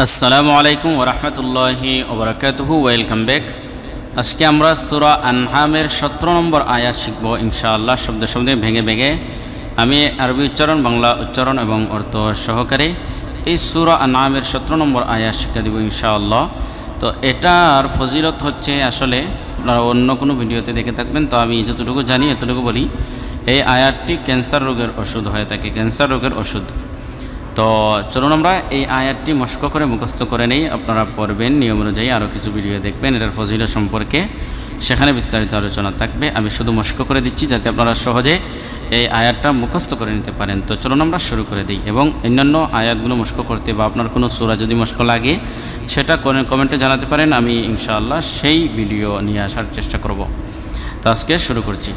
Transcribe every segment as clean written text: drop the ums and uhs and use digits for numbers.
আসসালামু আলাইকুম ওয়া রাহমাতুল্লাহি ওয়া বারাকাতুহু। Welcome back. আজকে আমরা সূরা আনআমের 17 নম্বর আয়াত শিখব ইনশাআল্লাহ, শব্দে শব্দে ভেঙে ভেঙে। আমি আরবি উচ্চারণ, বাংলা উচ্চারণ এবং অর্থ সহকারে এই সূরা আনআমের 17 নম্বর আয়াত শিক্ষা দিব ইনশাআল্লাহ। তো এটার ফজিলত হচ্ছে, আসলে আপনারা অন্য কোনো ভিডিওতে দেখে থাকবেন, তো আমি যতটুকু জানি এতটুকু বলি। এই আয়াতটি ক্যান্সার রোগের ওষুধ হয়ে থাকে, ক্যান্সার রোগের ওষুধ। তো চলুন আমরা এই আয়াতটি মস্ক করে মুখস্থ করে নেই। আপনারা পড়বেন নিয়ম অনুযায়ী, আরও কিছু ভিডিও দেখবেন এটার ফজিলত সম্পর্কে, সেখানে বিস্তারিত আলোচনা থাকবে। আমি শুধু মস্ক করে দিচ্ছি যাতে আপনারা সহজে এই আয়াতটা মুখস্থ করে নিতে পারেন। তো চলুন আমরা শুরু করে দিই, এবং অন্যান্য আয়াতগুলো মস্ক করতে বা আপনার কোনো সূরা যদি মস্ক লাগে সেটা কমেন্টে জানাতে পারেন। আমি ইনশাআল্লাহ সেই ভিডিও নিয়ে আসার চেষ্টা করব। তো আজকে শুরু করছি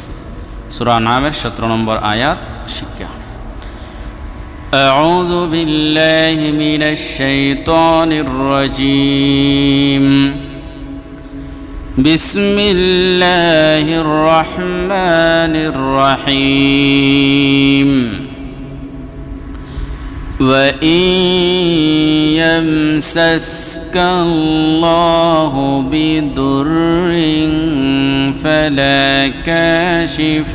সূরা আনআমের 17 নম্বর আয়াত শিক্ষা। أعوذ بالله من الشيطان الرجيم. بسم الله الرحمن الرحيم. وإن يمسسك الله بضر فلا كاشف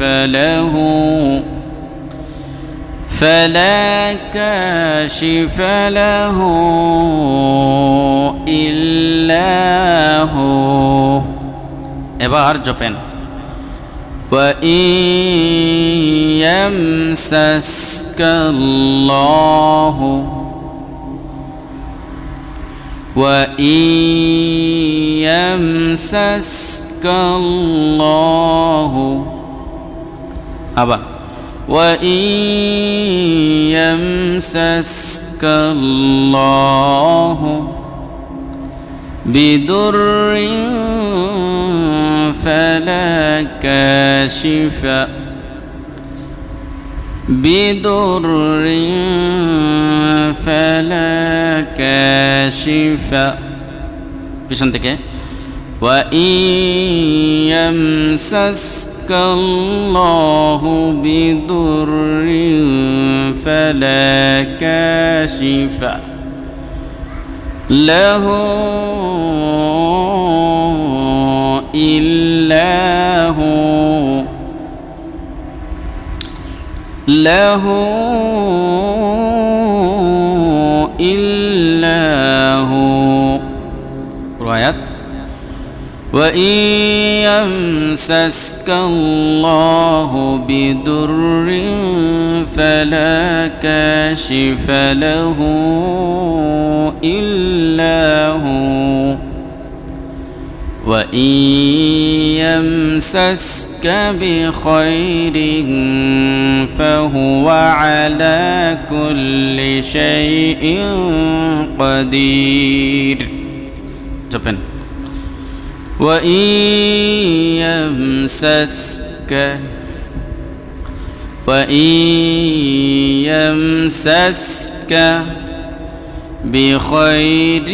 له إلا هو. এবার জপেন। وإن يمسسك الله আবার وإن يمسسك الله بضر فلا كاشف পিছন থেকে وإن يمسسك الله بضر فلا كاشف له إلا هو. روايات وإن يمسسك الله بضر فلا كاشف له إلا هو. وإن يمسسك بخير فهو على كل شيء قدير. جبن. وإن يمسسك بخير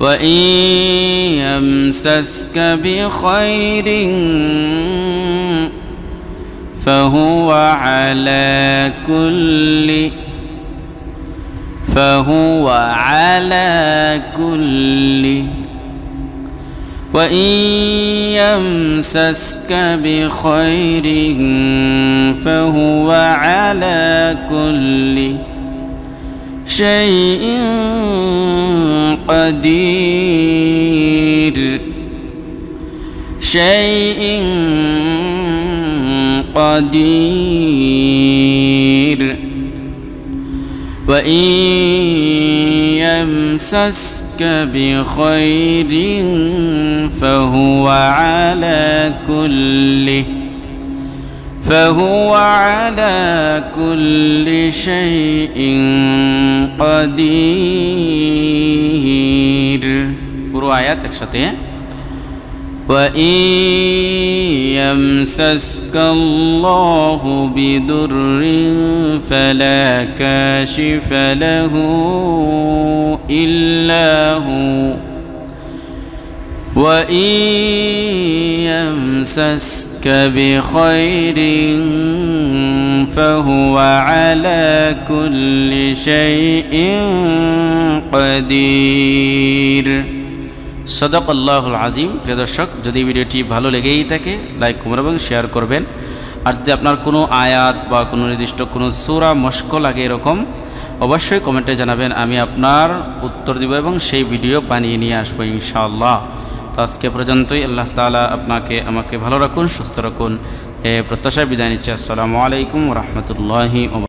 وإن يمسسك بخير فهو على كل وإن يمسسك بخير فهو على كل شيء قدير. وإن يمسسك بخير فهو على كل شيء قدير. পুরো আয়াত একসাথে। وإن يمسسك الله بضر فلا كاشف له إلا هو وإن يمسسك بخير فهو على كل شيء قدير সদাকাল্লাহুল আযীম। প্রিয় দর্শক, যদি ভিডিওটি ভালো লেগেই থাকে লাইক করবেন এবং শেয়ার করবেন। আর যদি আপনার কোনো আয়াত বা কোনো নির্দিষ্ট কোনো সূরা মশক লাগে এরকম অবশ্যই কমেন্টে জানাবেন, আমি আপনার উত্তর দিব এবং সেই ভিডিও বানিয়ে নিয়ে আসবো ইনশাআল্লাহ। তো আজকে পর্যন্তই। আল্লাহ তাআলা আপনাকে আমাকে ভালো রাখুন, সুস্থ রাখুন, এ প্রত্যাশায় বিদায় নিচ্ছি। আসসালামু আলাইকুম ওয়া রাহমাতুল্লাহি ওয়া বারাকাতুহু।